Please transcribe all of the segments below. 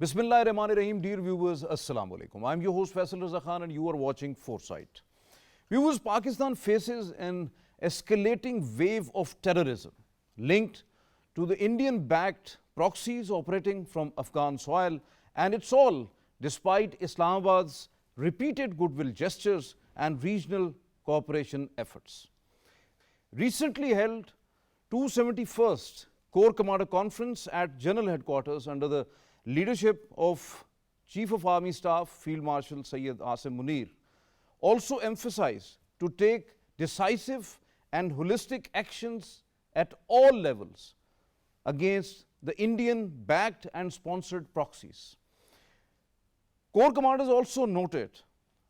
Bismillahirrahmanirrahim, dear viewers, Assalamu alaikum. I'm your host Faisal and you are watching Foresight. Viewers, Pakistan faces an escalating wave of terrorism linked to the Indian-backed proxies operating from Afghan soil, and it's all despite Islamabad's repeated goodwill gestures and regional cooperation efforts. Recently held 271st Corps Commander Conference at General Headquarters under the leadership of Chief of Army Staff Field Marshal Syed Munir also emphasized to take decisive and holistic actions at all levels against the Indian-backed and sponsored proxies. Corps commanders also noted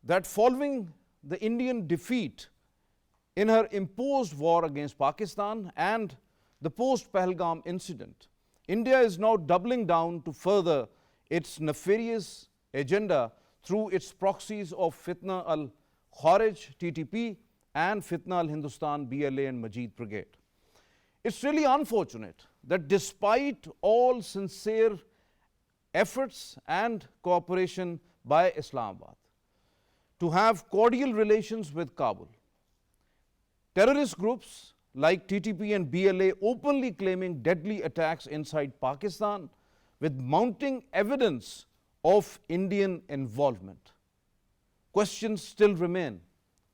that following the Indian defeat in her imposed war against Pakistan and the post-Pahalgam incident, India is now doubling down to further its nefarious agenda through its proxies of Fitna al-Kharij (TTP) and Fitna al-Hindustan (BLA) and Majid Brigade. It's really unfortunate that despite all sincere efforts and cooperation by Islamabad to have cordial relations with Kabul, terrorist groups like TTP and BLA openly claiming deadly attacks inside Pakistan with mounting evidence of Indian involvement. Questions still remain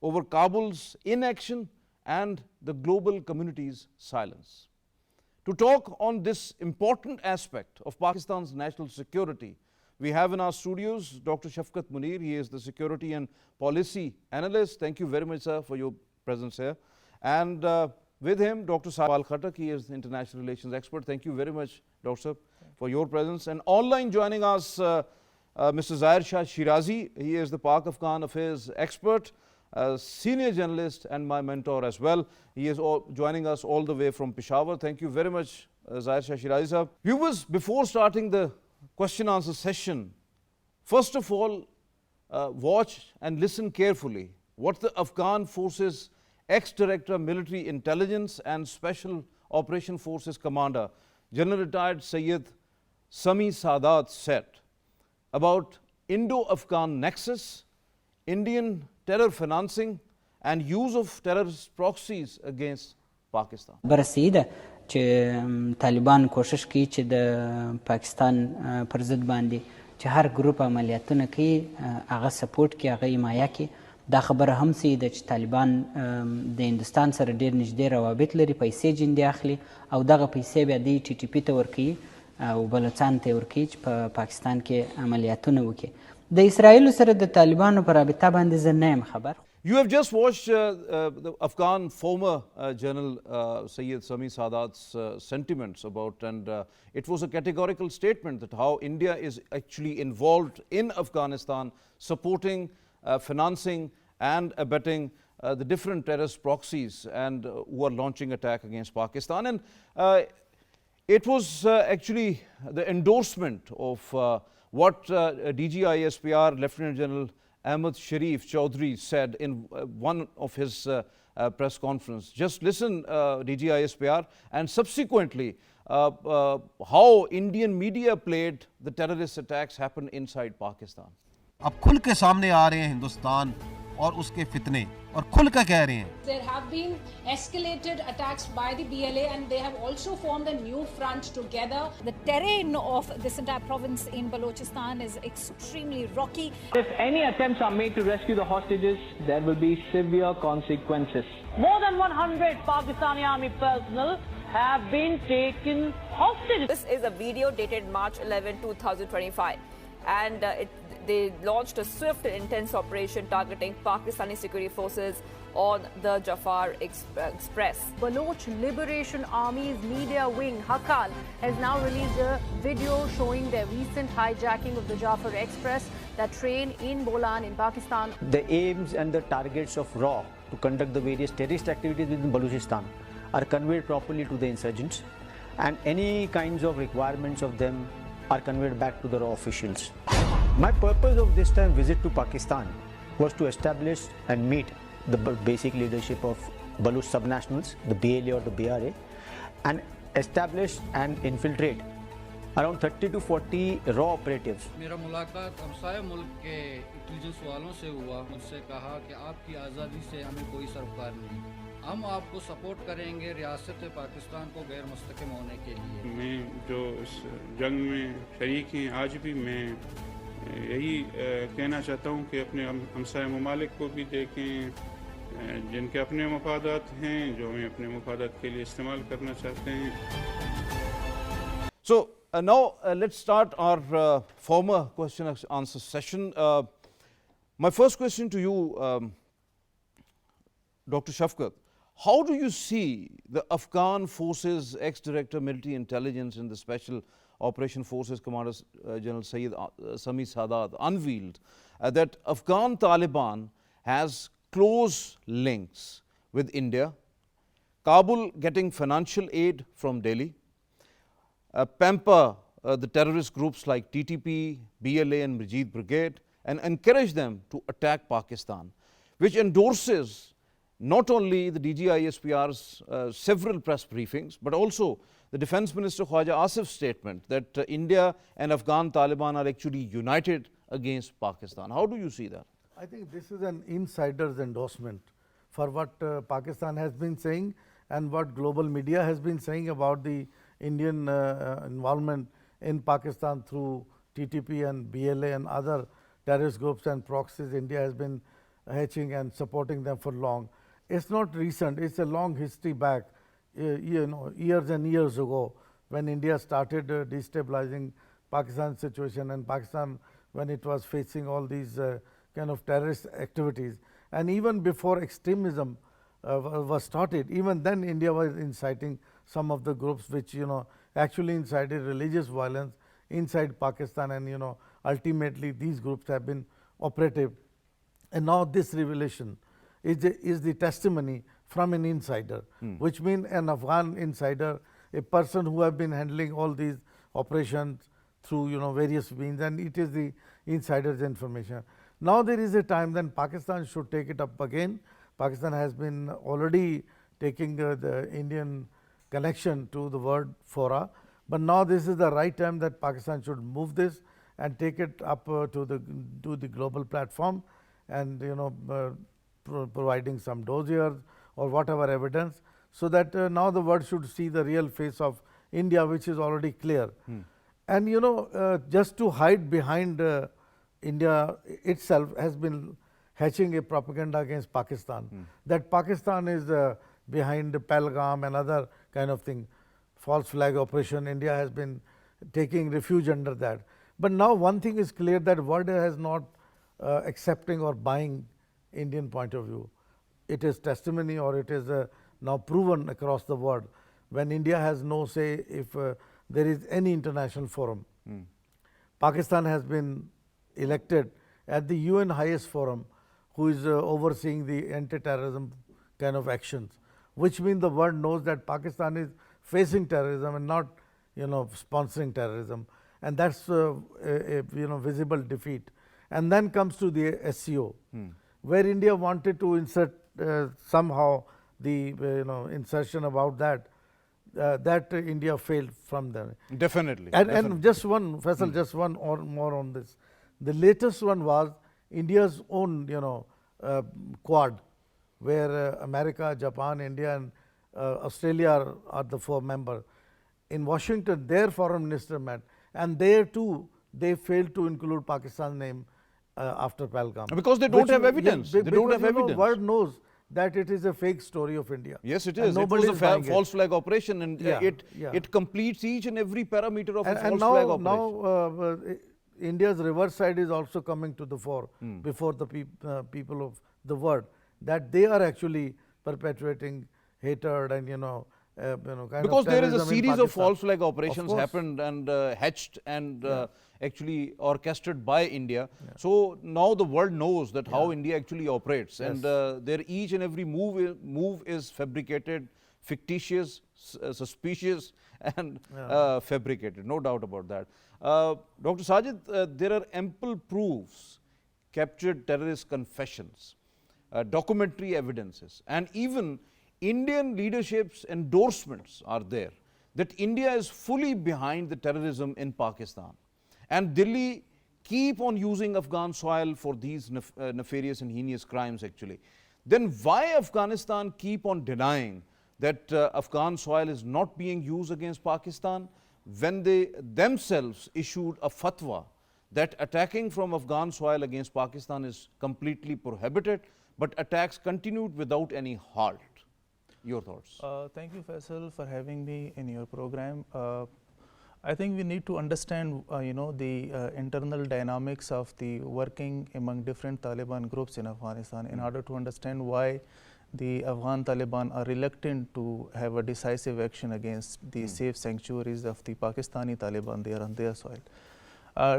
over Kabul's inaction and the global community's silence. To talk on this important aspect of Pakistan's national security, we have in our studios Dr. Shafqat Munir. He is the Security and Policy Analyst. Thank you very much, sir, for your presence here. And with him, Dr. Khattak. He is the International Relations Expert. Thank you very much, Dr. for your presence. And online joining us, Mr. Zaher Sherazi. He is the Pak Afghan Affairs Expert, Senior Journalist and my mentor as well. He is joining us all the way from Peshawar. Thank you very much, Zaher Sherazi sir. Viewers, before starting the question answer session, first of all, watch and listen carefully what the Afghan Forces Ex-Director Military Intelligence and Special Operation Forces Commander, General Retired Syed Sami Sadat said about Indo-Afghan nexus, Indian terror financing and use of terrorist proxies against Pakistan. برسیده چې طالبان کوشش کوي چې د پاکستان پر ضد باندې چې هر ګروپ عملیاتونه کوي هغه سپورټ کوي، هغه حمایه کوي. دا خبره هم صحیح ده چې طالبان د هندوستان سره ډېر نږدې روابط لري، پیسې جندې اخلي او دغه پیسې بیا دوی ټي ټي پي ته ورکوي او بلوچستان ته یې ورکوي چې په پاکستان کې عملیاتونه وکړي. د اسرائیلو سره د طالبانو په رابطه باندې زه نه یم خبر. You have just watched the Afghan former General Syed Sami Sadat's sentiments about, and it was a categorical statement that how India is actually involved in Afghanistan, supporting, financing and abetting the different terrorist proxies and who are launching attack against Pakistan. And it was actually the endorsement of what DGISPR Lieutenant General Ahmed Sharif Chaudhry said in one of his press conference. Just listen, DGISPR, and subsequently how Indian media played the terrorist attacks happened inside Pakistan. अब खुल के सामने आ रहे हैं हिंदुस्तान और उसके फितने और खुल के कह रहे हैं. There have been escalated attacks by the BLA and they have also formed a new front together. The terrain of this entire province in Balochistan is extremely rocky. If any attempts are made to rescue the hostages, there will be severe consequences. More than 100 Pakistani army personnel have been taken hostage. This is a video dated March 11, 2025, and they launched a swift and intense operation targeting Pakistani security forces on the Jafar Express. Baloch Liberation Army's media wing, Hakal, has now released a video showing their recent hijacking of the Jafar Express, that train in Bolan in Pakistan. The aims and the targets of RAW to conduct the various terrorist activities within Balochistan are conveyed properly to the insurgents, and any kinds of requirements of them are conveyed back to the RAW officials. My purpose of this time visit to Pakistan was to establish and meet the basic leadership of Baloch subnationals, the BLA or the BRA, and establish and infiltrate around 30 to 40 raw operatives. मेरा मुलाकात हमसाया मुल्क के intelligence वालों से हुआ, मुझसे कहा कि आपकी आज़ादी से हमें कोई सरोकार नहीं, हम आपको सपोर्ट करेंगे रियासत पाकिस्तान को गैर मुस्तकिम होने के लिए। मैं जो इस जंग में शरीक हैं, आज भी मैं यही कहना चाहता हूँ कि अपने हमसाया ममालिक को भी देखें, जिनके अपने मफादात हैं, जो हमें अपने मफादात के लिए इस्तेमाल करना चाहते हैं। So now let's start our former question and answer session. My first question to you, Dr. Shafqat, how do you see the Afghan forces ex-director military intelligence and the special operation forces commander General Syed Sami Sadat unveiled that Afghan Taliban has close links with India, Kabul getting financial aid from Delhi, pamper the terrorist groups like TTP, BLA and Majid Brigade and encourage them to attack Pakistan, which endorses not only the DGISPR's several press briefings, but also the Defence Minister Khwaja Asif's statement that India and Afghan Taliban are actually united against Pakistan. How do you see that? I think this is an insider's endorsement for what Pakistan has been saying and what global media has been saying about the Indian involvement in Pakistan through TTP and BLA and other terrorist groups and proxies. India has been hatching and supporting them for long. It's not recent, it's a long history back, years and years ago when India started destabilizing Pakistan's situation, and Pakistan when it was facing all these kind of terrorist activities. And even before extremism was started, even then India was inciting some of the groups which actually incited religious violence inside Pakistan, and ultimately these groups have been operative. And now this revelation is the testimony from an insider, which means an Afghan insider, a person who have been handling all these operations through various means, and it is the insider's information. Now there is a time then Pakistan should take it up again. Pakistan has been already taking the Indian connection to the word fora, but now this is the right time that Pakistan should move this and take it up to the global platform, and providing some dossiers or whatever evidence, so that now the world should see the real face of India, which is already clear. And just to hide behind India itself has been hatching a propaganda against Pakistan, that Pakistan is behind Pahalgam and other kind of thing, false flag operation. India has been taking refuge under that. But now one thing is clear, that world has not accepting or buying Indian point of view. It is testimony, or it is now proven across the world, when India has no say if there is any international forum. Pakistan has been elected at the UN highest forum, who is overseeing the anti-terrorism kind of actions, which means the world knows that Pakistan is facing terrorism and not sponsoring terrorism, and that's a visible defeat. And then comes to the SCO, where India wanted to insert somehow the insertion about that, that India failed from there. Definitely. And just one, Faisal, just one or more on this. The latest one was India's own Quad, where America, Japan, India and Australia are the 4 members. In Washington, their foreign minister met, and there too they failed to include Pakistan's name after Pahalgam. Because they don't have evidence. They don't have evidence. The world knows that it is a fake story of India. Yes, it is. It was a false flag operation, and it completes each and every parameter of a false flag operation. Now India's reverse side is also coming to the fore before the people of the world, that they are actually perpetuating hatred and kind because of there is a series of false flag operations happened and hatched and actually orchestrated by India. So now the world knows that how India actually operates, and their each and every move is fabricated, fictitious, suspicious, and fabricated. No doubt about that. Dr. Sajid, there are ample proofs, captured terrorist confessions, documentary evidences, and even Indian leadership's endorsements are there that India is fully behind the terrorism in Pakistan, and Delhi keep on using Afghan soil for these nefarious and heinous crimes actually, then why Afghanistan keep on denying that Afghan soil is not being used against Pakistan when they themselves issued a fatwa that attacking from Afghan soil against Pakistan is completely prohibited, but attacks continued without any halt? Your thoughts? Thank you, Faisal, for having me in your program. I think we need to understand, the internal dynamics of the working among different Taliban groups in Afghanistan in order to understand why the Afghan Taliban are reluctant to have a decisive action against the safe sanctuaries of the Pakistani Taliban there on their soil.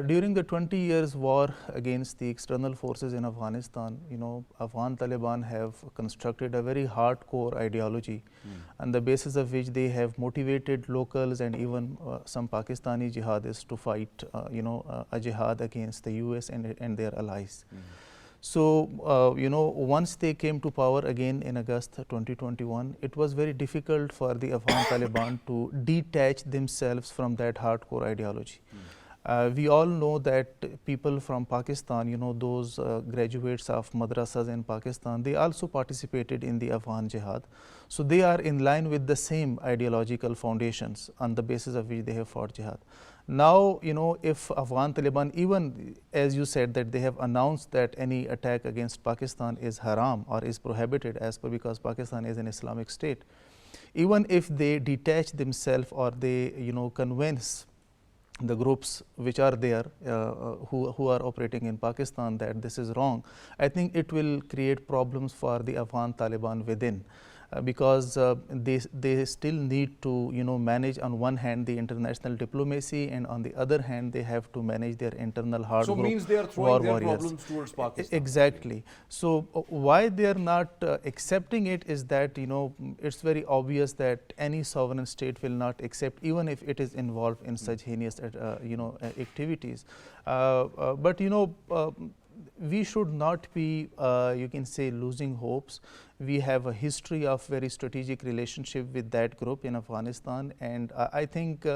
During the 20 years war against the external forces in Afghanistan, Afghan Taliban have constructed a very hardcore ideology on the basis of which they have motivated locals and even some Pakistani jihadists to fight, a jihad against the US and their allies. So, once they came to power again in August 2021, it was very difficult for the Afghan Taliban to detach themselves from that hardcore ideology. We all know that people from Pakistan, those graduates of madrasas in Pakistan, they also participated in the Afghan jihad. So they are in line with the same ideological foundations on the basis of which they have fought jihad. Now, if Afghan Taliban, even as you said that they have announced that any attack against Pakistan is haram or is prohibited as per because Pakistan is an Islamic state, even if they detach themselves or they, convince the groups which are there who are operating in Pakistan that this is wrong, I think it will create problems for the Afghan Taliban within. Because they still need to manage on one hand the international diplomacy, and on the other hand they have to manage their internal hard so means they are throwing their problems towards Pakistan. Exactly. So why they are not accepting it is that it's very obvious that any sovereign state will not accept, even if it is involved in such heinous activities. But we should not be, you can say, losing hopes. We have a history of very strategic relationship with that group in Afghanistan, and I think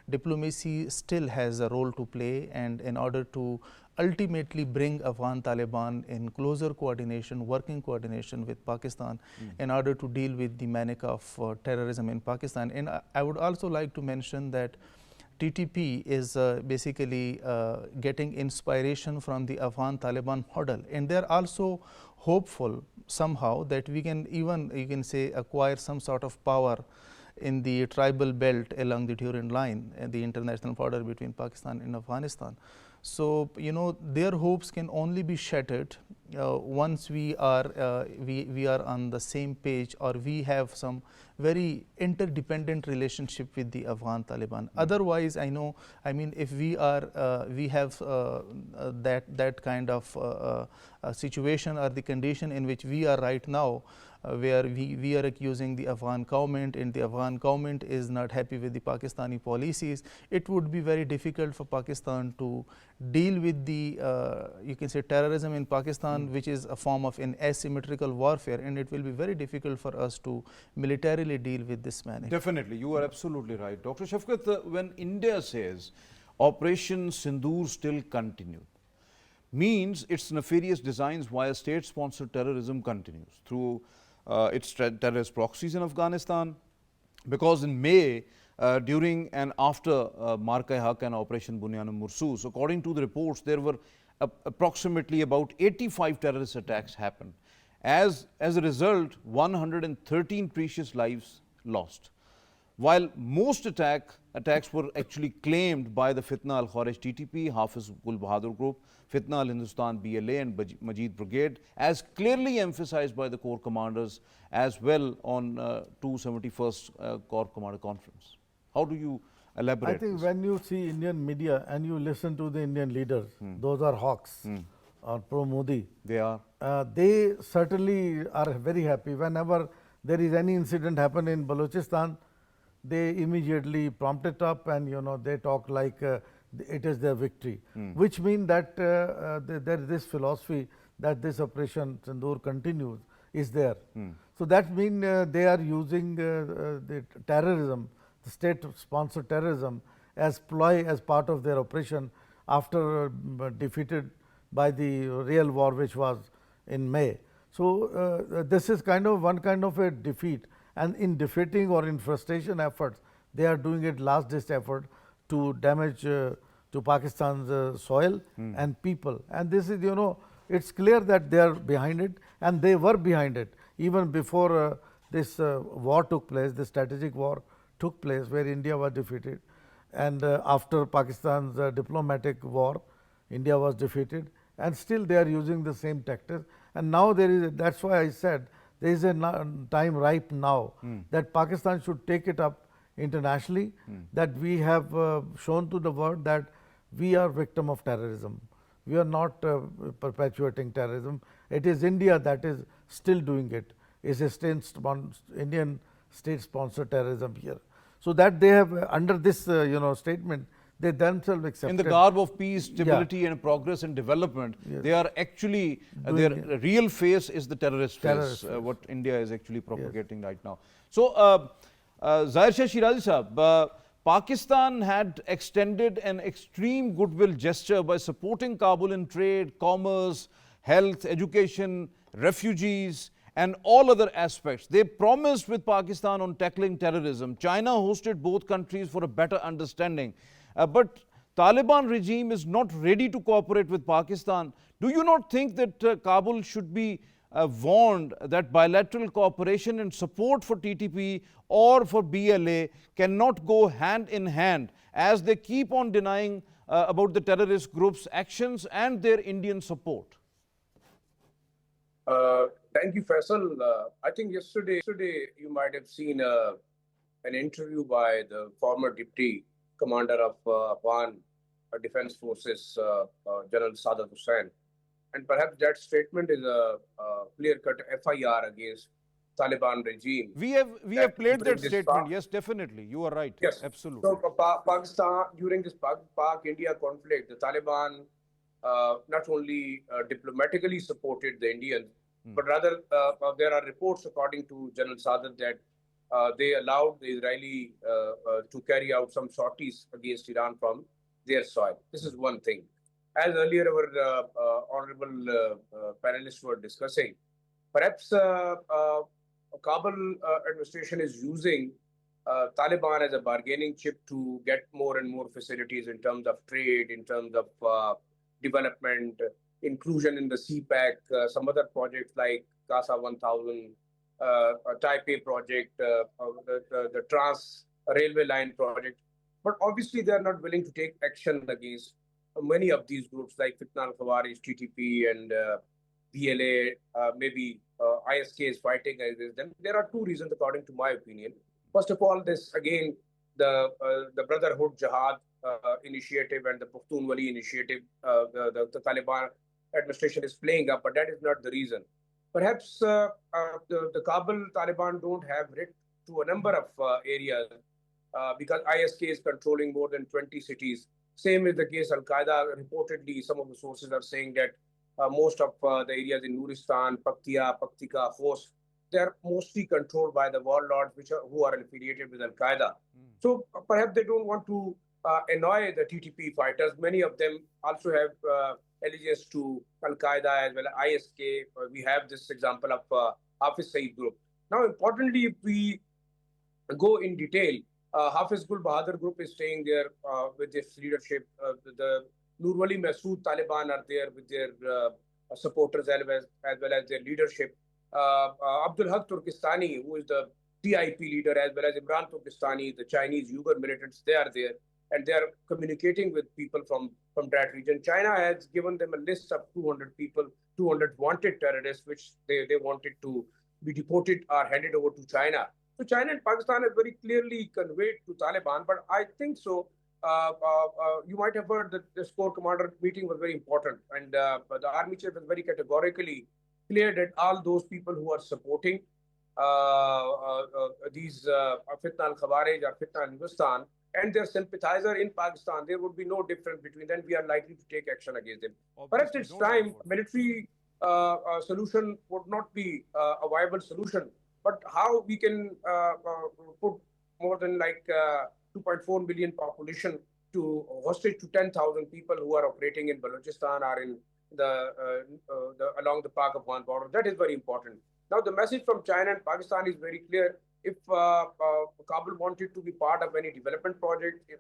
diplomacy still has a role to play, and in order to ultimately bring Afghan Taliban in closer coordination, working coordination with Pakistan in order to deal with the manic of terrorism in Pakistan. And I would also like to mention that TTP is basically getting inspiration from the Afghan Taliban model, and they're also hopeful somehow that we can even, you can say, acquire some sort of power in the tribal belt along the Durand line and the international border between Pakistan and Afghanistan. So, their hopes can only be shattered once we are on the same page, or we have some very interdependent relationship with the Afghan Taliban. Otherwise, if we have that kind of situation or the condition in which we are right now, where we are accusing the Afghan government and the Afghan government is not happy with the Pakistani policies, it would be very difficult for Pakistan to deal with the, you can say, terrorism in Pakistan, which is a form of an asymmetrical warfare, and it will be very difficult for us to militarily deal with this manner. Definitely, you are absolutely right. Dr. Shafqat, when India says Operation Sindoor still continued, means its nefarious designs via state-sponsored terrorism continues through its terrorist proxies in Afghanistan, because in May, during and after Marka-e-Haq and Operation Bunyan-e-Mursus, according to the reports, there were approximately about 85 terrorist attacks happened. As a result, 113 precious lives lost. While most attacks were actually claimed by the Fitna al-Kharij TTP, Hafiz Gul Bahadur Group, Fitna al-Hindustan BLA and Majid Brigade, as clearly emphasized by the Corps commanders as well on 271st Corps Commander Conference. How do you elaborate? I think when you see Indian media and you listen to the Indian leaders, those are hawks or pro-Modi. They are. They certainly are very happy. Whenever there is any incident happen in Balochistan, they immediately prompt it up, and they talk like it is their victory, which means that there is this philosophy that this Operation Sindoor continues is there. So that means they are using the terrorism state-sponsored terrorism as ploy as part of their operation after defeated by the real war which was in May. So, this is one kind of a defeat, and in defeating or in frustration efforts, they are doing it last ditch effort to damage to Pakistan's soil and people. And this is, it's clear that they are behind it, and they were behind it even before this war took place, the strategic war took place where India was defeated. And after Pakistan's diplomatic war, India was defeated, and still they are using the same tactics. And now there is, that's why I said there is a time ripe now that Pakistan should take it up internationally, that we have shown to the world that we are victim of terrorism. We are not perpetuating terrorism. It is India that is still doing it. It's a Indian state-sponsored terrorism here. So that they have, under this statement, they themselves accepted. In the garb of peace, stability and progress and development, they are actually, their real face is the terrorist face, what India is actually propagating right now. So, Zaher Sherazi sahab, Pakistan had extended an extreme goodwill gesture by supporting Kabul in trade, commerce, health, education, refugees, and all other aspects. They promised with Pakistan on tackling terrorism. China hosted both countries for a better understanding. But Taliban regime is not ready to cooperate with Pakistan. Do you not think that Kabul should be warned that bilateral cooperation and support for TTP or for BLA cannot go hand in hand, as they keep on denying about the terrorist group's actions and their Indian support? Thank you, Faisal. I think yesterday you might have seen an interview by the former deputy commander of Afghan Defense Forces, General Saeed Husnain. And perhaps that statement is a clear-cut FIR against Taliban regime. We have played that statement. Yes, definitely. You are right. Yes, absolutely. So Pakistan, during this Pak-India conflict, the Taliban not only diplomatically supported the Indians, but rather there are reports, according to General Saeed, that they allowed the Israeli to carry out some sorties against Iran from their soil. This is one thing. As earlier our honorable panelists were discussing, perhaps Kabul administration is using Taliban as a bargaining chip to get more and more facilities in terms of trade, in terms of development, inclusion in the CPAC, some other projects like CASA 1000, Taipei project, the Trans Railway Line project. But obviously, they are not willing to take action against many of these groups like Fitna al-Khawarij, TTP, and BLA. Maybe ISK is fighting against them. There are two reasons, according to my opinion. First of all, this again, the Brotherhood Jihad initiative and the Pukhtunwali initiative, the Taliban administration is playing up, but that is not the reason. Perhaps the Kabul Taliban don't have writ to a number of areas because ISK is controlling more than 20 cities. Same is the case Al-Qaeda. Reportedly, some of the sources are saying that most of the areas in Nuristan, Paktika, Khost, they are mostly controlled by the warlords who are affiliated with Al-Qaeda. So perhaps they don't want to annoy the TTP fighters. Many of them also have allegiance to Al-Qaeda as well as ISK. We have this example of Hafiz Saeed group. Now, importantly, if we go in detail, Hafiz Gul Bahadur group is staying there with its leadership. The Nurwali Masood Taliban are there with their supporters as well as their leadership. Abdul Haq Turkestani, who is the TIP leader, as well as Imran Turkestani, the Chinese Uyghur militants, they are there. And they are communicating with people from that region. China has given them a list of 200 people, 200 wanted terrorists, which they wanted to be deported or handed over to China. So China and Pakistan have very clearly conveyed to Taliban, but I think so. You might have heard that the corps commander meeting was very important, and the army chief has very categorically cleared that all those people who are supporting these Fitna al-Khawarij or Fitna al-Hindustan and their sympathizer in Pakistan, there would be no difference between them. We are likely to take action against them. Perhaps it's time military solution would not be a viable solution, but how we can put more than like 2.4 million population to hostage to 10,000 people who are operating in Balochistan or in along the Pak-Afghan border. That is very important. Now, the message from China and Pakistan is very clear. If Kabul wanted to be part of any development project, if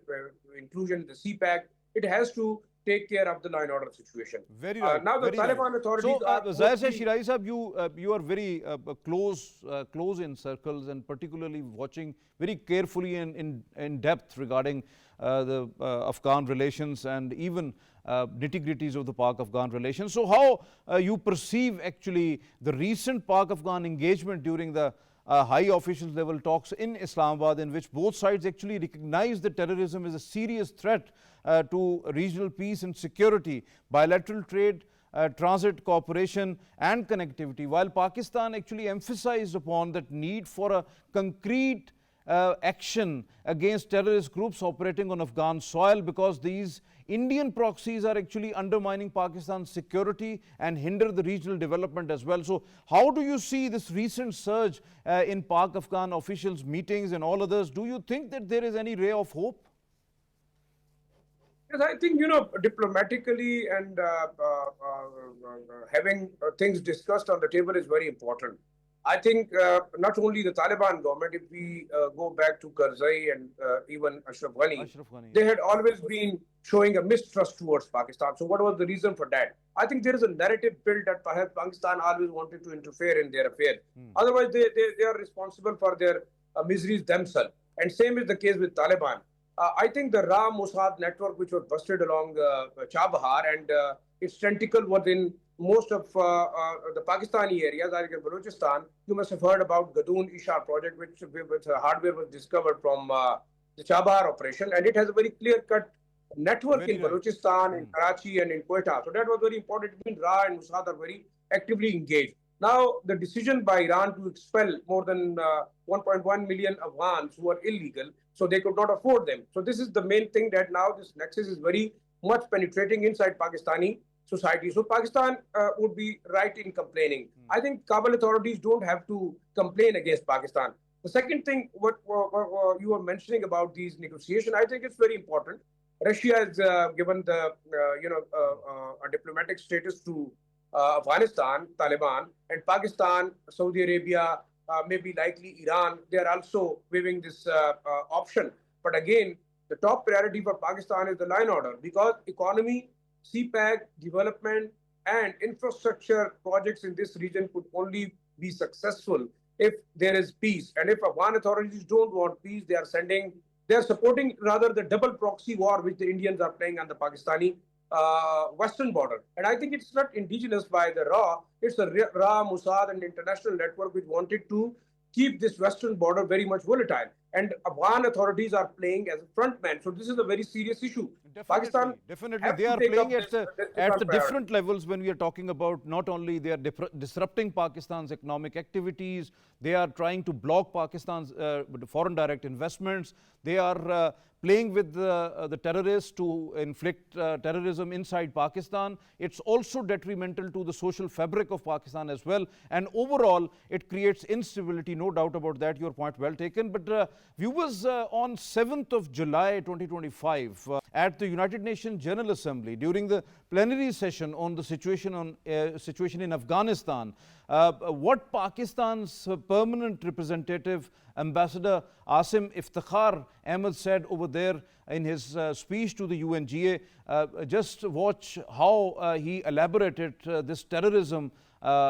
inclusion in the CPAC, it has to take care of the law and order situation. Very right. Now the very Taliban right. authorities are... Zaher said, Sherazi sahab, you are very close in circles and particularly watching very carefully and in depth regarding the Afghan relations and even nitty-gritties of the Pak-Afghan relations. So how you perceive actually the recent Pak-Afghan engagement during the high officials level talks in Islamabad, in which both sides actually recognize that terrorism is a serious threat to regional peace and security, bilateral trade, transit cooperation and connectivity, while Pakistan actually emphasized upon that need for a concrete action against terrorist groups operating on Afghan soil, because these Indian proxies are actually undermining Pakistan's security and hinder the regional development as well. So how do you see this recent surge in Pak-Afghan officials' meetings and all others? Do you think that there is any ray of hope? Yes, I think, diplomatically and having things discussed on the table is very important. I think not only the Taliban government, if we go back to Karzai and even Ashraf Ghani, they had always been showing a mistrust towards Pakistan. So what was the reason for that? I think there is a narrative built that perhaps Pakistan always wanted to interfere in their affairs. Otherwise, they are responsible for their miseries themselves. And same is the case with Taliban. I think the Ra Mossad network, which was busted along Chabahar, and its tentacle was in most of the Pakistani areas, like in Balochistan. You must have heard about Gadoon Ishar project, which hardware was discovered from the Chabahar operation, and it has a very clear-cut network in Balochistan, in Karachi, and in Quetta. So that was very important. It means Ra and Mossad are very actively engaged. Now, the decision by Iran to expel more than 1.1 million Afghans who are illegal, so they could not afford them. So this is the main thing, that now this nexus is very much penetrating inside Pakistani society. So Pakistan would be right in complaining. I think Kabul authorities don't have to complain against Pakistan. The second thing, what you were mentioning about these negotiations, I think it's very important. Russia has given the a diplomatic status to Afghanistan, Taliban, and Pakistan, Saudi Arabia, maybe likely Iran. They are also waiving this option. But again, the top priority for Pakistan is the law and order, because economy, CPAC, development and infrastructure projects in this region could only be successful if there is peace. And if Afghan authorities don't want peace, they are supporting rather the double proxy war which the Indians are playing on the Pakistani western border. And I think it's not indigenous by the Ra, it's the Ra, Mossad and international network which wanted to keep this western border very much volatile. And Afghan authorities are playing as a front man. So this is a very serious issue. Definitely, they are playing at the different levels when we are talking about not only they are disrupting Pakistan's economic activities, they are trying to block Pakistan's foreign direct investments, they are playing with the terrorists to inflict terrorism inside Pakistan. It's also detrimental to the social fabric of Pakistan as well. And overall, it creates instability, no doubt about that. Your point well taken. But viewers, on 7th of July 2025, at the United Nations General Assembly, during the plenary session on the situation in Afghanistan, what Pakistan's permanent representative, Ambassador Asim Iftikhar Ahmed, said over there in his speech to the UNGA, just watch how he elaborated this terrorism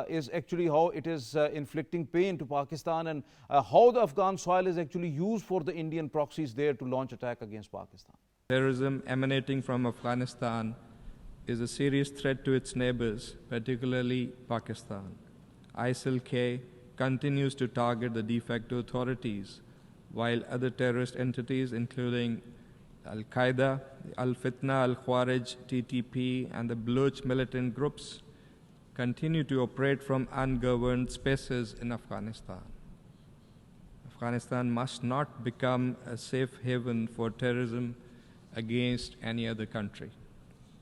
is actually how it is inflicting pain to Pakistan, and how the Afghan soil is actually used for the Indian proxies there to launch attack against Pakistan. Terrorism emanating from Afghanistan is a serious threat to its neighbors, particularly Pakistan. ISIL-K continues to target the de facto authorities, while other terrorist entities including Al-Qaeda, Al-Fitna, Al-Khawarij, TTP and the Baloch militant groups continue to operate from ungoverned spaces in Afghanistan. Afghanistan must not become a safe haven for terrorism against any other country.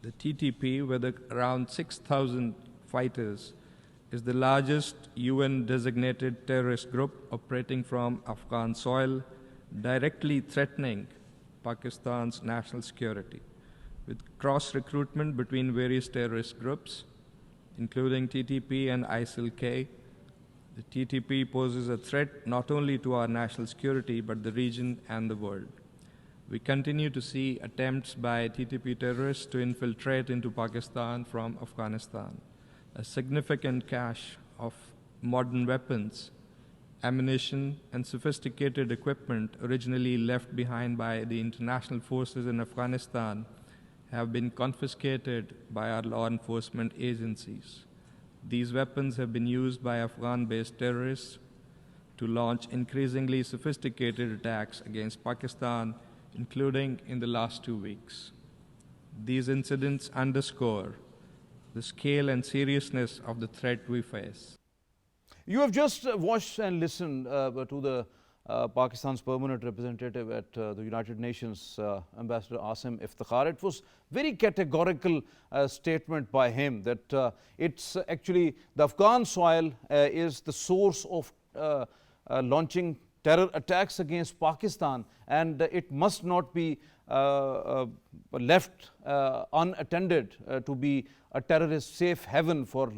The TTP, with around 6,000 fighters, is the largest UN-designated terrorist group operating from Afghan soil, directly threatening Pakistan's national security, with cross-recruitment between various terrorist groups, including TTP and ISIL-K. The TTP poses a threat not only to our national security, but the region and the world. We continue to see attempts by TTP terrorists to infiltrate into Pakistan from Afghanistan. A significant cache of modern weapons, ammunition, and sophisticated equipment originally left behind by the international forces in Afghanistan have been confiscated by our law enforcement agencies. These weapons have been used by Afghan-based terrorists to launch increasingly sophisticated attacks against Pakistan, including in the last 2 weeks. These incidents underscore the scale and seriousness of the threat we face. You have just watched and listened to the Pakistan's permanent representative at the United Nations, Ambassador Asim Iftikhar. It was very categorical statement by him that it's actually the Afghan soil is the source of launching terror attacks against Pakistan, and it must not be left unattended to be a terrorist safe haven for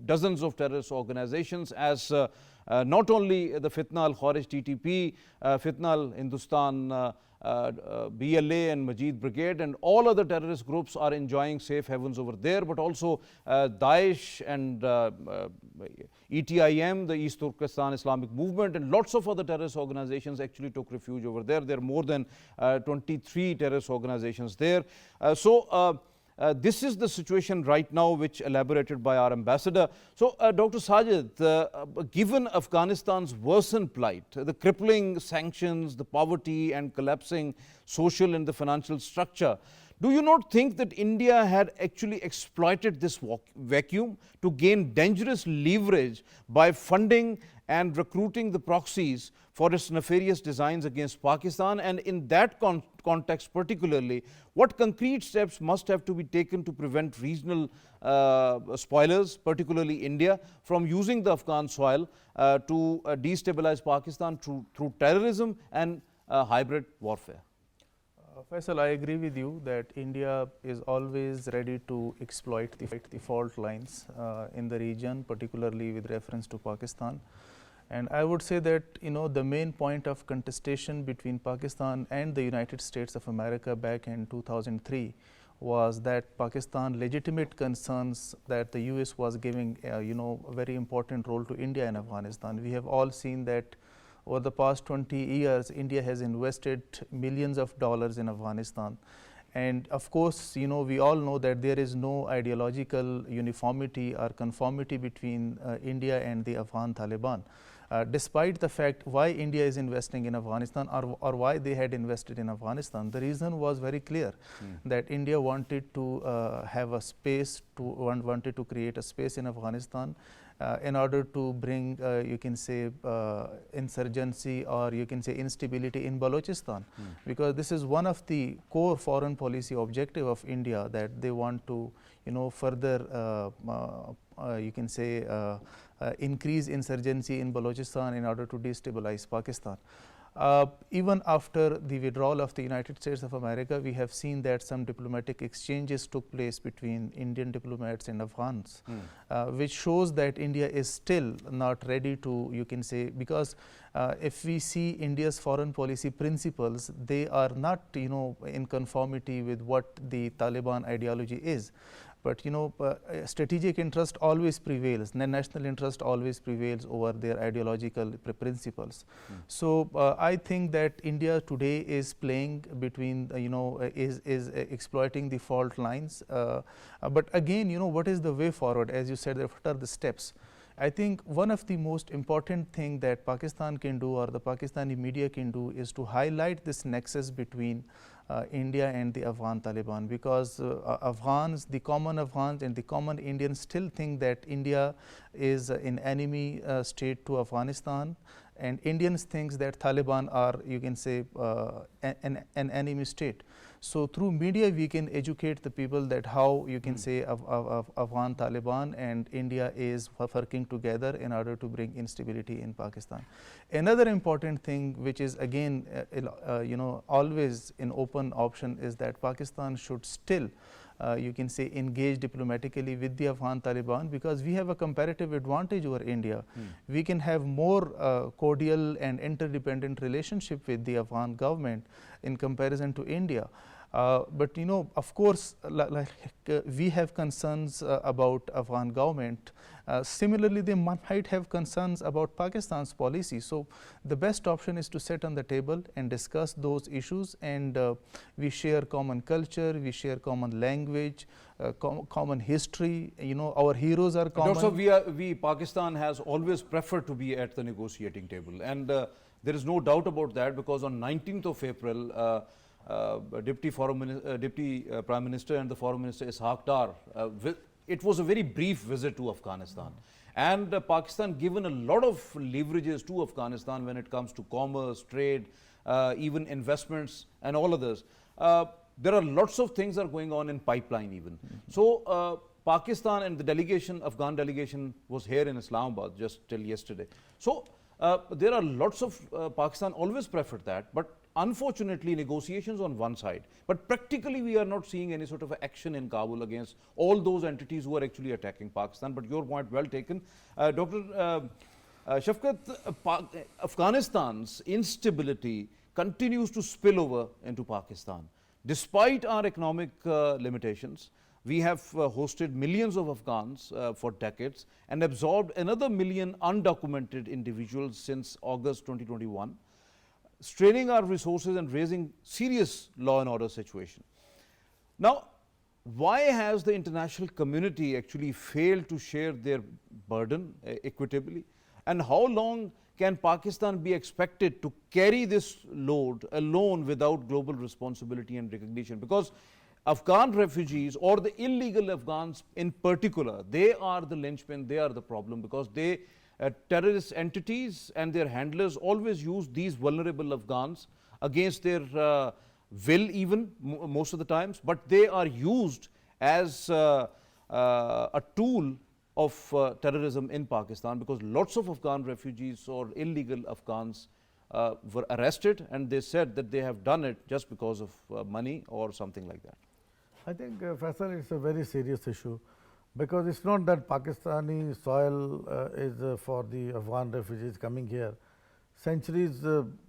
dozens of terrorist organizations, as not only the Fitna al-Kharij TTP, Fitna al-Hindustan BLA and Majid Brigade and all other terrorist groups are enjoying safe havens over there, but also Daesh and ETIM, the East Turkestan Islamic Movement, and lots of other terrorist organizations actually took refuge over there. There are more than 23 terrorist organizations there. This is the situation right now, which elaborated by our ambassador. So, Dr. Sajid, given Afghanistan's worsened plight, the crippling sanctions, the poverty and collapsing social and the financial structure, do you not think that India had actually exploited this vacuum to gain dangerous leverage by funding and recruiting the proxies for its nefarious designs against Pakistan? And in that context particularly, what concrete steps must have to be taken to prevent regional spoilers, particularly India, from using the Afghan soil to destabilize Pakistan through terrorism and hybrid warfare? Faisal, I agree with you that India is always ready to exploit the fault lines in the region, particularly with reference to Pakistan. And I would say that, the main point of contestation between Pakistan and the United States of America back in 2003 was that Pakistan legitimate concerns that the US was giving, a very important role to India in Afghanistan. We have all seen that over the past 20 years, India has invested millions of dollars in Afghanistan. And of course, we all know that there is no ideological uniformity or conformity between India and the Afghan Taliban. Despite the fact why India is investing in Afghanistan or why they had invested in Afghanistan, the reason was very clear that India wanted to have a space, wanted to create a space in Afghanistan in order to bring, you can say, insurgency or you can say instability in Balochistan, because this is one of the core foreign policy objective of India, that they want to, further, you can say, increase insurgency in Balochistan in order to destabilize Pakistan. Even after the withdrawal of the United States of America, we have seen that some diplomatic exchanges took place between Indian diplomats and Afghans, which shows that India is still not ready to, you can say, because if we see India's foreign policy principles, they are not, in conformity with what the Taliban ideology is. But strategic interest always prevails, national interest always prevails over their ideological principles. So I think that India today is playing between, is exploiting the fault lines. But again, what is the way forward? As you said, what are the steps? I think one of the most important thing that Pakistan can do, or the Pakistani media can do, is to highlight this nexus between India and the Afghan Taliban, because Afghans, the common Afghans and the common Indians still think that India is an enemy state to Afghanistan, and Indians think that Taliban are, you can say, an enemy state. So through media we can educate the people that how you can say Afghan Taliban and India is working together in order to bring instability in Pakistan. Another important thing which is again always an open option is that Pakistan should still you can say engage diplomatically with the Afghan Taliban, because we have a comparative advantage over India. We can have more cordial and interdependent relationship with the Afghan government in comparison to India. But of course, we have concerns about Afghan government. Similarly, they might have concerns about Pakistan's policy. So the best option is to sit on the table and discuss those issues, and we share common culture, we share common language, common history. Our heroes are common. Also, Pakistan has always preferred to be at the negotiating table, and there is no doubt about that, because on 19th of April, Deputy Prime Minister and the Foreign Minister Ishaq Dar, it was a very brief visit to Afghanistan, and Pakistan given a lot of leverages to Afghanistan when it comes to commerce, trade, even investments and all others. There are lots of things that are going on in pipeline even. So Pakistan and the delegation, Afghan delegation, was here in Islamabad just till yesterday. So there are lots of, Pakistan always preferred that, but unfortunately negotiations on one side, but practically we are not seeing any sort of action in Kabul against all those entities who are actually attacking Pakistan. But your point well taken. Dr. Shafqat, Afghanistan's instability continues to spill over into Pakistan. Despite our economic limitations, we have hosted millions of Afghans for decades and absorbed another million undocumented individuals since August 2021. Straining our resources and raising serious law and order situation. Now, why has the international community actually failed to share their burden equitably? And how long can Pakistan be expected to carry this load alone without global responsibility and recognition? Because Afghan refugees, or the illegal Afghans in particular, they are the linchpin, they are the problem, because they terrorist entities and their handlers always use these vulnerable Afghans against their will even most of the times, but they are used as a tool of terrorism in Pakistan, because lots of Afghan refugees or illegal Afghans were arrested, and they said that they have done it just because of money or something like that. I think, Faisal, it's a very serious issue, because it's not that Pakistani soil is for the Afghan refugees coming here. Centuries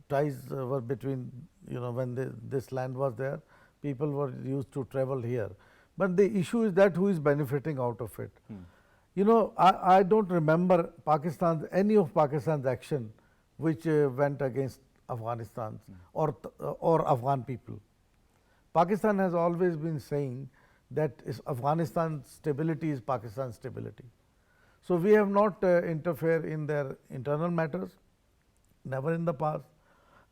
ties were between, when this land was there, people were used to travel here. But the issue is that who is benefiting out of it. I don't remember any of Pakistan's action which went against Afghanistan or Afghan people. Pakistan has always been saying that Afghanistan's stability is Pakistan's stability. So we have not interfered in their internal matters, never in the past.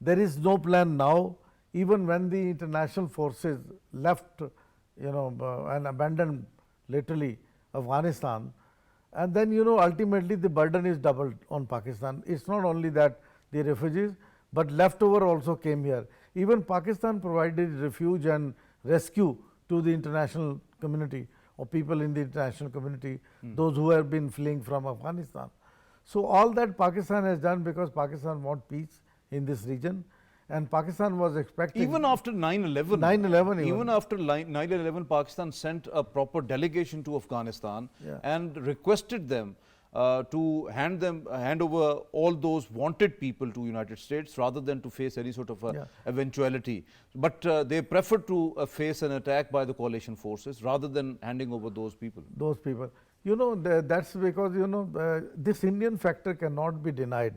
There is no plan now, even when the international forces left, and abandoned literally Afghanistan. And then, ultimately the burden is doubled on Pakistan. It's not only that the refugees, but leftover also came here. Even Pakistan provided refuge and rescue to the international community, or people in the international community, those who have been fleeing from Afghanistan. So all that Pakistan has done, because Pakistan wants peace in this region, and Pakistan was expecting. Even after 9/11. Even after 9/11, Pakistan sent a proper delegation to Afghanistan and requested them to hand over all those wanted people to United States, rather than to face any sort of eventuality. But they preferred to face an attack by the coalition forces rather than handing over those people. That's because, this Indian factor cannot be denied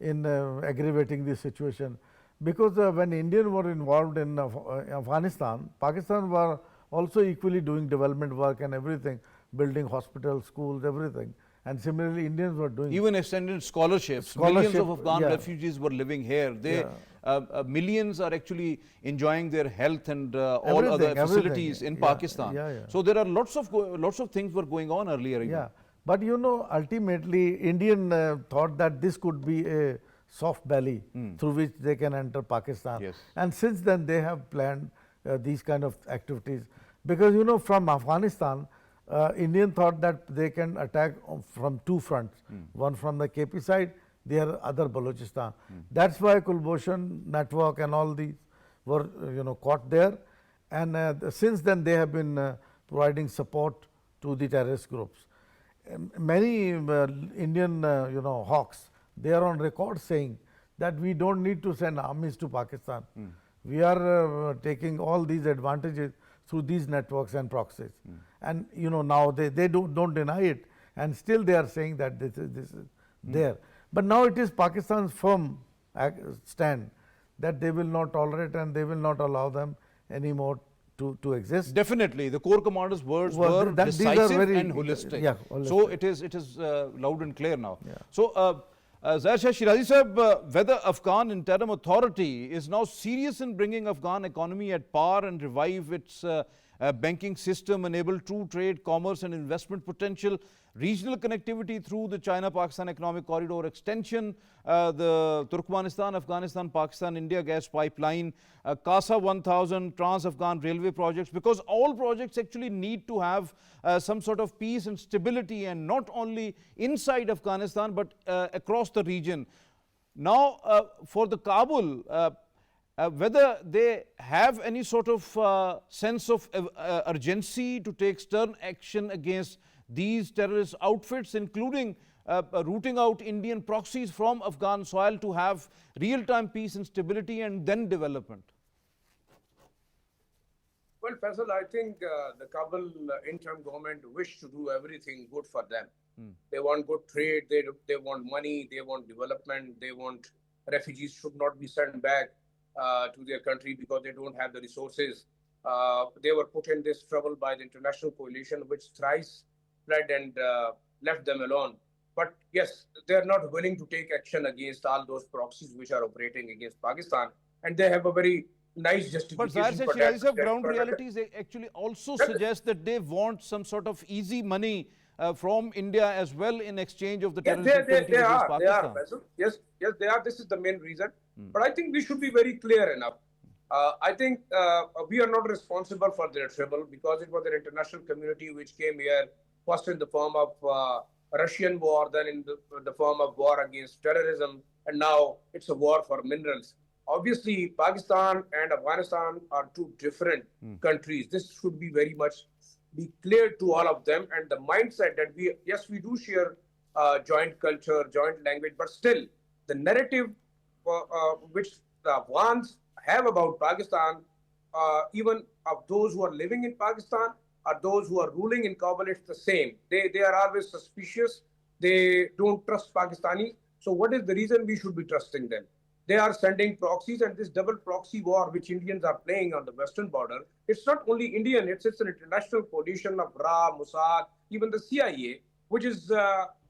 in aggravating this situation. Because when Indians were involved in Afghanistan, Pakistan were also equally doing development work and everything, building hospitals, schools, everything. And similarly, Indians were doing even extended scholarships. Millions of Afghan refugees were living here. They millions are actually enjoying their health and all other facilities in Pakistan. So there are lots of things were going on earlier. But ultimately, Indian thought that this could be a soft belly through which they can enter Pakistan. And since then, they have planned these kind of activities. Because you know, from Afghanistan, Indian thought that they can attack from two fronts, one from the KP side, the other Balochistan. That's why Kulbhushan network and all these were caught there, and since then they have been providing support to the terrorist groups. Many Indian hawks, they are on record saying that we don't need to send armies to Pakistan. We are taking all these advantages through these networks and proxies. And now they don't deny it, and still they are saying that this is there. But now it is Pakistan's firm stand that they will not tolerate and they will not allow them anymore to exist. Definitely, the core commander's words were decisive and holistic. Yeah, holistic. So it is loud and clear now. Yeah. So Zaher Shah, Sherazi sahab, whether Afghan interim authority is now serious in bringing Afghan economy at par and revive its banking system, enable true trade, commerce and investment potential, regional connectivity through the China-Pakistan economic corridor extension, the Turkmenistan, Afghanistan, Pakistan, India gas pipeline, CASA 1000, Trans-Afghan railway projects, because all projects actually need to have some sort of peace and stability, and not only inside Afghanistan but across the region. Now for the Kabul, whether they have any sort of sense of urgency to take stern action against these terrorist outfits, including rooting out Indian proxies from Afghan soil to have real-time peace and stability and then development? Well, Faisal, I think the Kabul interim government wish to do everything good for them. They want good trade, they want money, they want development, they want refugees should not be sent back to their country because they don't have the resources. They were put in this trouble by the international coalition, which thrice fled and left them alone. But yes, they are not willing to take action against all those proxies which are operating against Pakistan, and they have a very nice justification. But Zaher Sherazi sahab, ground realities actually also suggest that they want some sort of easy money from India as well in exchange of the terrorist activity against Pakistan. Yes, they are. This is the main reason. But I think we should be very clear enough. I think we are not responsible for their trouble because it was an international community which came here first in the form of Russian war, then in the form of war against terrorism, and now it's a war for minerals. Obviously, Pakistan and Afghanistan are two different countries. This should be very much be clear to all of them, and the mindset that we do share joint culture, joint language, but still the narrative which the Afghans have about Pakistan, even of those who are living in Pakistan or those who are ruling in Kabul, it's the same. They are always suspicious. They don't trust Pakistanis. So what is the reason we should be trusting them? They are sending proxies, and this double proxy war which Indians are playing on the western border, it's not only Indian, it's an international coalition of Ra, Mossad, even the CIA, which is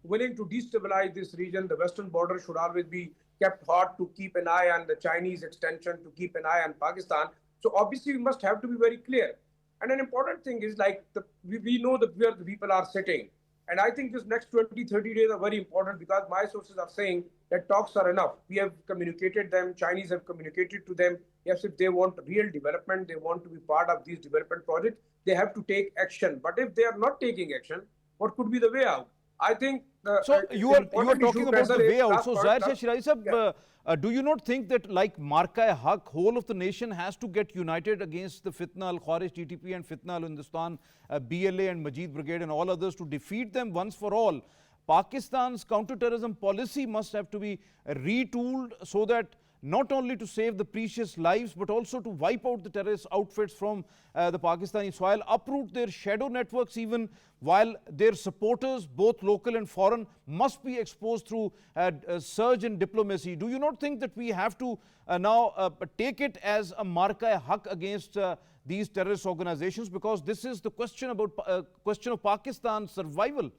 willing to destabilize this region. The western border should always be kept hot to keep an eye on the Chinese extension, to keep an eye on Pakistan. So obviously we must have to be very clear. And an important thing is like we know that where the people are sitting. And I think this next 20, 30 days are very important because my sources are saying that talks are enough. We have communicated them, Chinese have communicated to them. Yes, if they want real development, they want to be part of these development projects, they have to take action. But if they are not taking action, what could be the way out? I think so you are talking about the way out. So Zaher Sherazi sahab, do you not think that like Marka-e-Haq, whole of the nation has to get united against the Fitna al-Khawarij, TTP and Fitna al-Hindustan, BLA and Majid Brigade and all others to defeat them once for all? Pakistan's counter-terrorism policy must have to be retooled so that not only to save the precious lives but also to wipe out the terrorist outfits from the Pakistani soil, uproot their shadow networks even, while their supporters, both local and foreign, must be exposed through surge in diplomacy. Do you not think that we have to now take it as a Marka-e-Haq against these terrorist organizations, because this is the question about question of Pakistan's survival?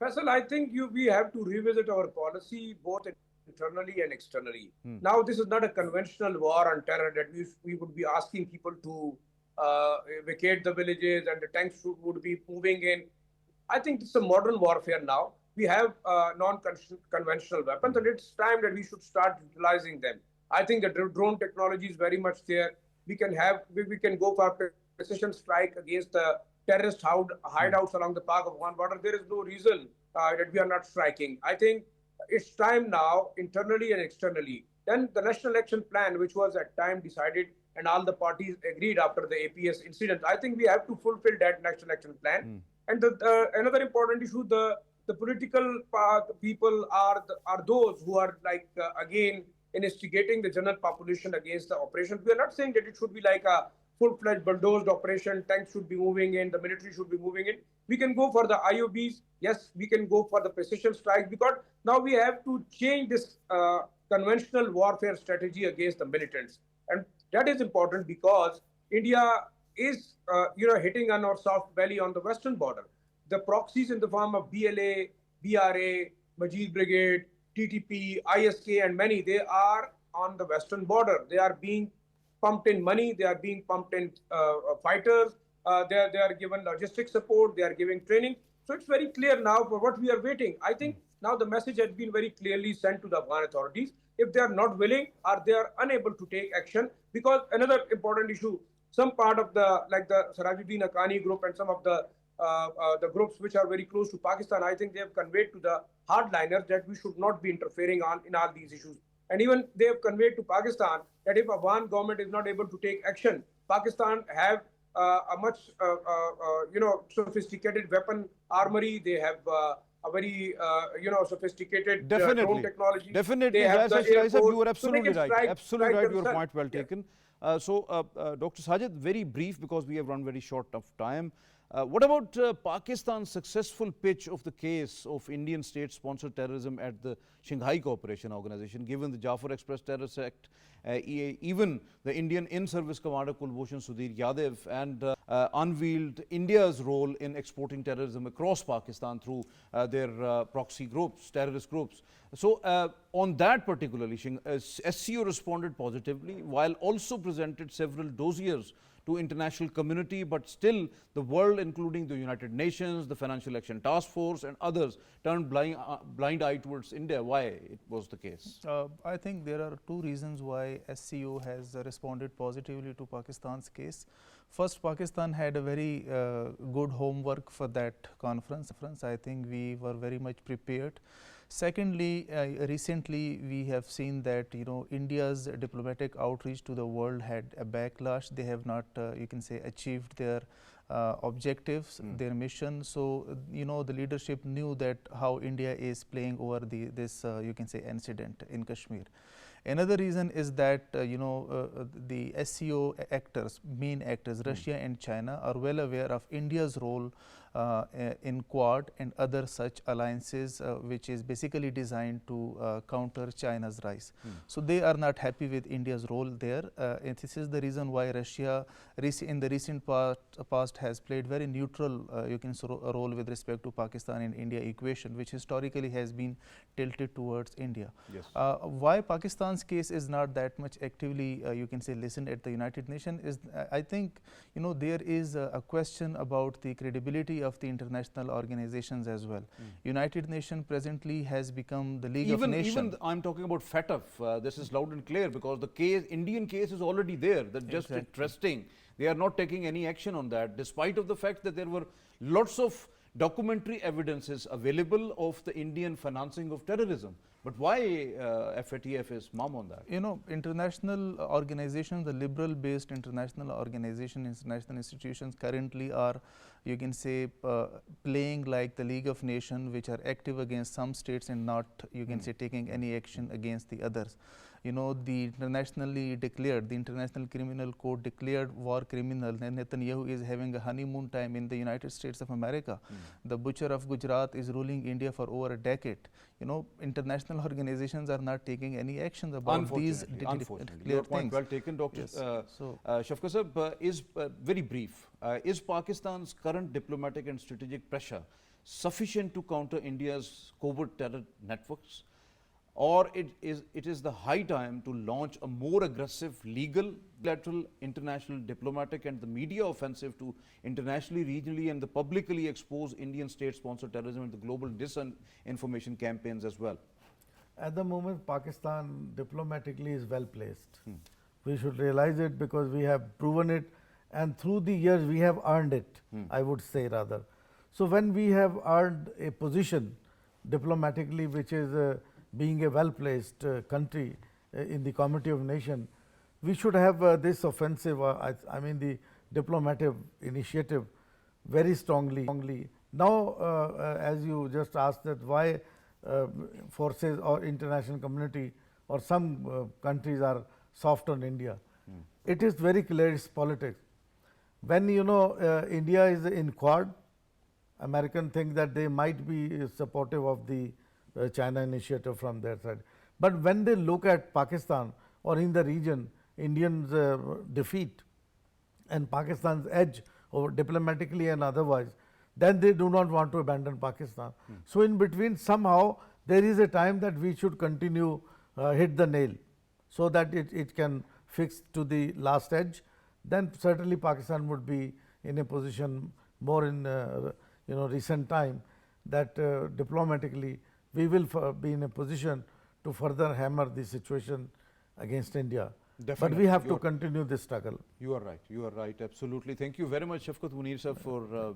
Faisal, I think we have to revisit our policy both internally and externally. Now, this is not a conventional war on terror that we would be asking people to vacate the villages and the tanks would be moving in. I think it's a modern warfare now. We have non-conventional weapons, and it's time that we should start utilizing them. I think the drone technology is very much there. we can go for precision strike against the terrorist hideouts along the Pak-Afghan border. There is no reason that we are not striking. I think it's time now, internally and externally. Then the National Action Plan, which was at time decided and all the parties agreed after the APS incident, I think we have to fulfill that National Action Plan. And another important issue, the political people are those who are again instigating the general population against the operation. We are not saying that it should be like a full-fledged bulldozed operation, tanks should be moving in, the military should be moving in. We can go for the IOBs, yes, we can go for the precision strikes, because now we have to change this conventional warfare strategy against the militants. And that is important because India is hitting on our soft belly on the western border. The proxies in the form of BLA, BRA, Majid Brigade, TTP, ISK and many, they are on the western border. They are being pumped in money, they are being pumped in fighters, they are given logistic support, they are giving training. So it's very clear now for what we are waiting. I think now the message has been very clearly sent to the Afghan authorities. If they are not willing or they are unable to take action, because another important issue, some part of the Sirajuddin Haqqani group and some of the groups which are very close to Pakistan, I think they have conveyed to the hardliners that we should not be interfering in all these issues. And even they have conveyed to Pakistan that if Afghan government is not able to take action, Pakistan have a much sophisticated weapon armory. They have a very sophisticated drone technology. Definitely, you are absolutely right. Absolutely right. Your point well taken. Dr. Sajid, very brief because we have run very short of time. What about Pakistan's successful pitch of the case of Indian state-sponsored terrorism at the Shanghai Cooperation Organization, given the Jafar Express Terrorist Act, even the Indian in-service commander Kulbhushan Sudhir Yadav, and unveiled India's role in exporting terrorism across Pakistan through their proxy groups, terrorist groups. So on that particularly, SCO responded positively, while also presented several dossiers to international community, but still the world, including the United Nations, the Financial Action Task Force and others, turned blind eye towards India. Why it was the case? I think there are two reasons why SCO has responded positively to Pakistan's case. First, Pakistan had a very good homework for that conference. I think we were very much prepared. Secondly, recently we have seen that India's diplomatic outreach to the world had a backlash. They have not, you can say, achieved their objectives, their mission. So the leadership knew that how India is playing over this you can say incident in Kashmir. Another reason is that the SCO actors, main actors, Russia and China, are well aware of India's role in Quad and other such alliances, which is basically designed to counter China's rise. So they are not happy with India's role there. And this is the reason why Russia in the recent past has played very neutral you can say role with respect to Pakistan and India equation, which historically has been tilted towards India. Yes. Why Pakistan's case is not that much actively you can say listened at the United Nations is I think there is a question about the credibility of the international organizations as well. United Nations presently has become the League of Nations. Even I'm talking about FATF. This is loud and clear because the Indian case is already there. That's just interesting. They are not taking any action on that, despite of the fact that there were lots of documentary evidences available of the Indian financing of terrorism. But why FATF is mum on that? International organizations, the liberal-based international organizations, international institutions currently are, you can say, playing like the League of Nations, which are active against some states and not, you can say, taking any action against the others. The internationally declared, the International Criminal Court declared war criminal, and Netanyahu is having a honeymoon time in the United States of America. The butcher of Gujarat is ruling India for over a decade. International organizations are not taking any action about these Your point well taken, Dr. Yes. Shafqat sir, is very brief. Is Pakistan's current diplomatic and strategic pressure sufficient to counter India's covert terror networks? Or it is the high time to launch a more aggressive legal, bilateral, international, diplomatic and the media offensive to internationally, regionally and the publicly expose Indian state-sponsored terrorism and the global disinformation campaigns as well? At the moment, Pakistan diplomatically is well placed. We should realize it because we have proven it, and through the years we have earned it, I would say rather. So when we have earned a position diplomatically, which is being a well-placed country in the Committee of Nations, we should have this offensive, I mean the diplomatic initiative very strongly. Now, as you just asked that why forces or international community or some countries are soft on India, it is very clear it's politics. When India is in Quad, American think that they might be supportive of the China initiative from their side. But when they look at Pakistan or in the region, Indians' defeat and Pakistan's edge over diplomatically and otherwise, then they do not want to abandon Pakistan. So in between, somehow there is a time that we should continue hit the nail so that it can fix to the last edge. Then certainly Pakistan would be in a position more in recent time that diplomatically we will be in a position to further hammer the situation against India. Definitely. But we have to continue this struggle. You are right, absolutely. Thank you very much, Shafqat Munir sir, for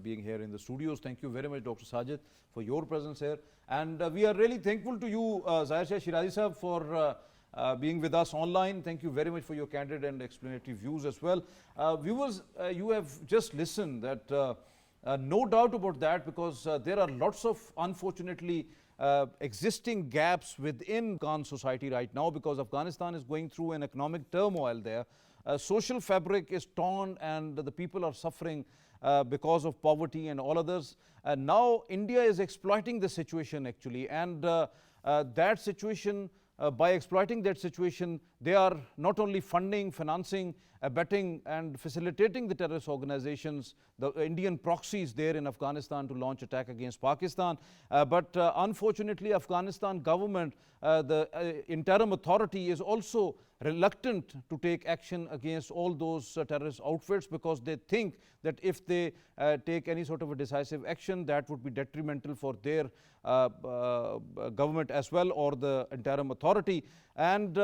being here in the studios. Thank you very much, Dr. Sajid, for your presence here. And we are really thankful to you, Zaher Sherazi sir, for being with us online. Thank you very much for your candid and explanatory views as well. Viewers, you have just listened that no doubt about that, because there are lots of, unfortunately, existing gaps within Afghan society right now, because Afghanistan is going through an economic turmoil there. Social fabric is torn and the people are suffering because of poverty and all others. Now India is exploiting the situation actually, and that situation, by exploiting that situation, they are not only funding, financing, abetting and facilitating the terrorist organizations, the Indian proxies there in Afghanistan to launch attack against Pakistan. But unfortunately, Afghanistan government, the interim authority is also reluctant to take action against all those terrorist outfits, because they think that if they take any sort of a decisive action, that would be detrimental for their government as well, or the interim authority. And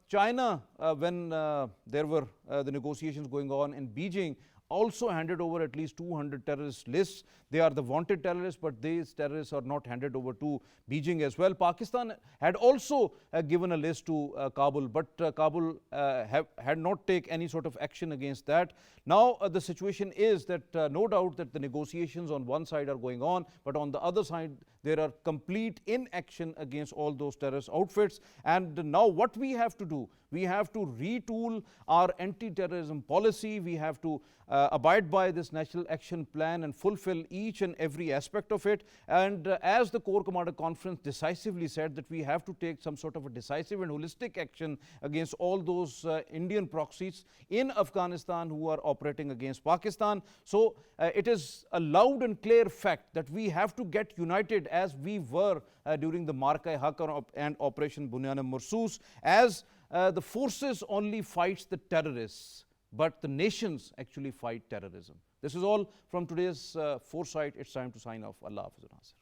China, when there were the negotiations going on in Beijing, also handed over at least 200 terrorist lists. They are the wanted terrorists, but these terrorists are not handed over to Beijing as well. Pakistan had also given a list to Kabul, but Kabul had not taken any sort of action against that. Now the situation is that no doubt that the negotiations on one side are going on, but on the other side there are complete inaction against all those terrorist outfits. And now what we have to do, we have to retool our anti-terrorism policy. We have to abide by this National Action Plan and fulfill each and every aspect of it. And as the Corps Commander Conference decisively said, that we have to take some sort of a decisive and holistic action against all those Indian proxies in Afghanistan who are operating against Pakistan. So it is a loud and clear fact that we have to get united, as we were during the Marka-e-Haq and Operation Bunyan-e-Marsus, as the forces only fights the terrorists, but the nations actually fight terrorism. This is all from today's Foresight. It's time to sign off. Allah Hafiz.